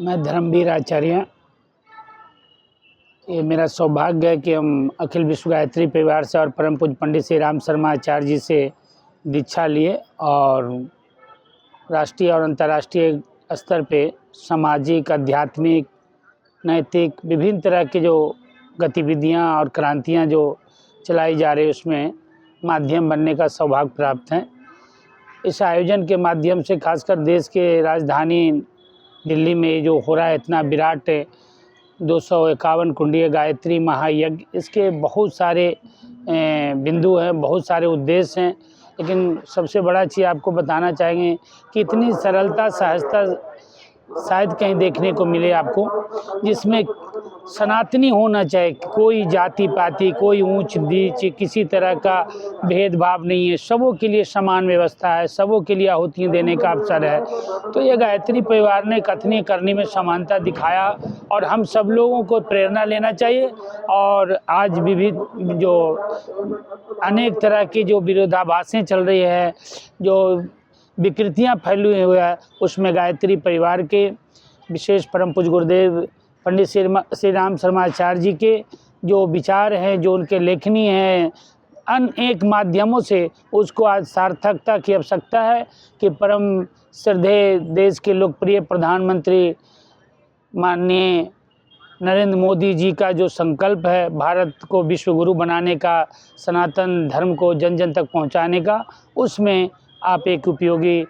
मैं धर्मवीर आचार्य। ये मेरा सौभाग्य है कि हम अखिल विश्व गायत्री परिवार से और परम पूज्य पंडित श्री राम शर्मा आचार्य जी से दीक्षा लिए और राष्ट्रीय और अंतर्राष्ट्रीय स्तर पे सामाजिक, आध्यात्मिक, नैतिक विभिन्न तरह के जो गतिविधियां और क्रांतियां जो चलाई जा रही उसमें माध्यम बनने का सौभाग्य प्राप्त है। इस आयोजन के माध्यम से खासकर देश के राजधानी दिल्ली में जो हो रहा है इतना विराट 251 कुंडीय गायत्री महायज्ञ, इसके बहुत सारे बिंदु हैं, बहुत सारे उद्देश्य हैं, लेकिन सबसे बड़ा चीज़ आपको बताना चाहेंगे कि इतनी सरलता सहजता शायद कहीं देखने को मिले आपको, जिसमें सनातनी होना चाहिए। कोई जाति पाति, कोई ऊंच नीच, किसी तरह का भेदभाव नहीं है, सबों के लिए समान व्यवस्था है, सबों के लिए आहुतियाँ देने का अवसर है। तो ये गायत्री परिवार ने कथनी करनी में समानता दिखाया और हम सब लोगों को प्रेरणा लेना चाहिए। और आज विविध जो अनेक तरह की जो विरोधाभासें चल रही है, जो विकृतियाँ फैली हुई है, उसमें गायत्री परिवार के विशेष परम पूज्य गुरुदेव पंडित श्री राम शर्मा आचार्य जी के जो विचार हैं, जो उनके लेखनी हैं, अनेक माध्यमों से उसको आज सार्थकता की आवश्यकता है कि परम श्रद्धेय देश के लोकप्रिय प्रधानमंत्री माननीय नरेंद्र मोदी जी का जो संकल्प है भारत को विश्व गुरु बनाने का, सनातन धर्म को जन जन तक पहुंचाने का, उसमें आप एक उपयोगी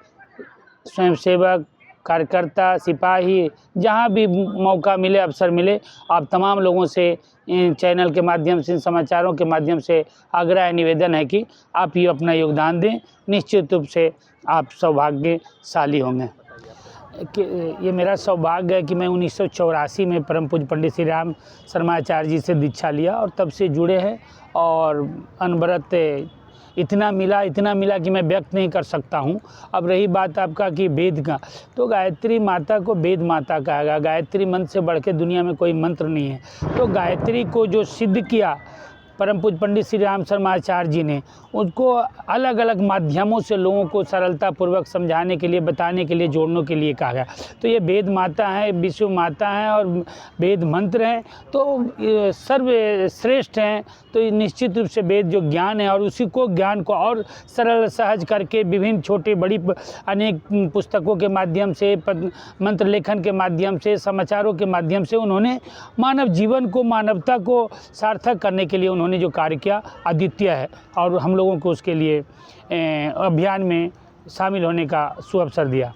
स्वयंसेवक, कार्यकर्ता, सिपाही, जहां भी मौका मिले, अवसर मिले, आप तमाम लोगों से इन चैनल के माध्यम से, इन समाचारों के माध्यम से आग्रह है, निवेदन है कि आप ये अपना योगदान दें। निश्चित रूप से आप सौभाग्यशाली होंगे। ये मेरा सौभाग्य है कि मैं 1984 में परम पूज्य पंडित श्री राम शर्मा आचार्य जी से दीक्षा लिया और तब से जुड़े हैं और अनवरत इतना मिला कि मैं व्यक्त नहीं कर सकता हूँ। अब रही बात आपका कि वेद का, तो गायत्री माता को वेद माता कहा गया। गायत्री मंत्र से बढ़ के दुनिया में कोई मंत्र नहीं है। तो गायत्री को जो सिद्ध किया परम पूज्य पंडित श्री राम शर्मा आचार्य जी ने, उनको अलग अलग माध्यमों से लोगों को सरलता पूर्वक समझाने के लिए, बताने के लिए, जोड़ने के लिए कहा गया। तो ये वेद माता है, विश्व माता है और वेद मंत्र हैं, तो सर्वश्रेष्ठ हैं। तो निश्चित रूप से वेद जो ज्ञान है और उसी को ज्ञान को और सरल सहज करके विभिन्न छोटी बड़ी अनेक पुस्तकों के माध्यम से, मंत्र लेखन के माध्यम से, समाचारों के माध्यम से उन्होंने मानव जीवन को, मानवता को सार्थक करने के लिए उन्होंने जो कार्य किया अद्वितीय है और हम लोगों को उसके लिए अभियान में शामिल होने का सुअवसर दिया।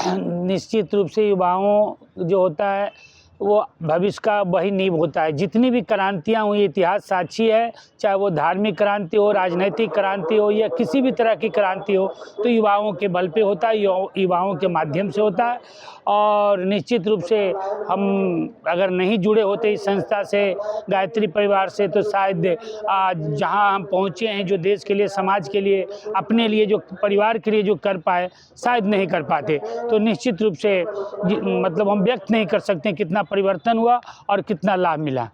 निश्चित रूप से युवाओं जो होता है वो भविष्य का वही नींव होता है। जितनी भी क्रांतियाँ हुई, इतिहास साक्षी है, चाहे वो धार्मिक क्रांति हो, राजनैतिक क्रांति हो या किसी भी तरह की क्रांति हो, तो युवाओं के बल पे होता है, युवाओं के माध्यम से होता है। और निश्चित रूप से हम अगर नहीं जुड़े होते इस संस्था से, गायत्री परिवार से, तो शायद आज जहां हम पहुंचे हैं, जो देश के लिए, समाज के लिए, अपने लिए, जो परिवार के लिए जो कर पाए, शायद नहीं कर पाते। तो निश्चित रूप से मतलब हम व्यक्त नहीं कर सकते कितना परिवर्तन हुआ और कितना लाभ मिला।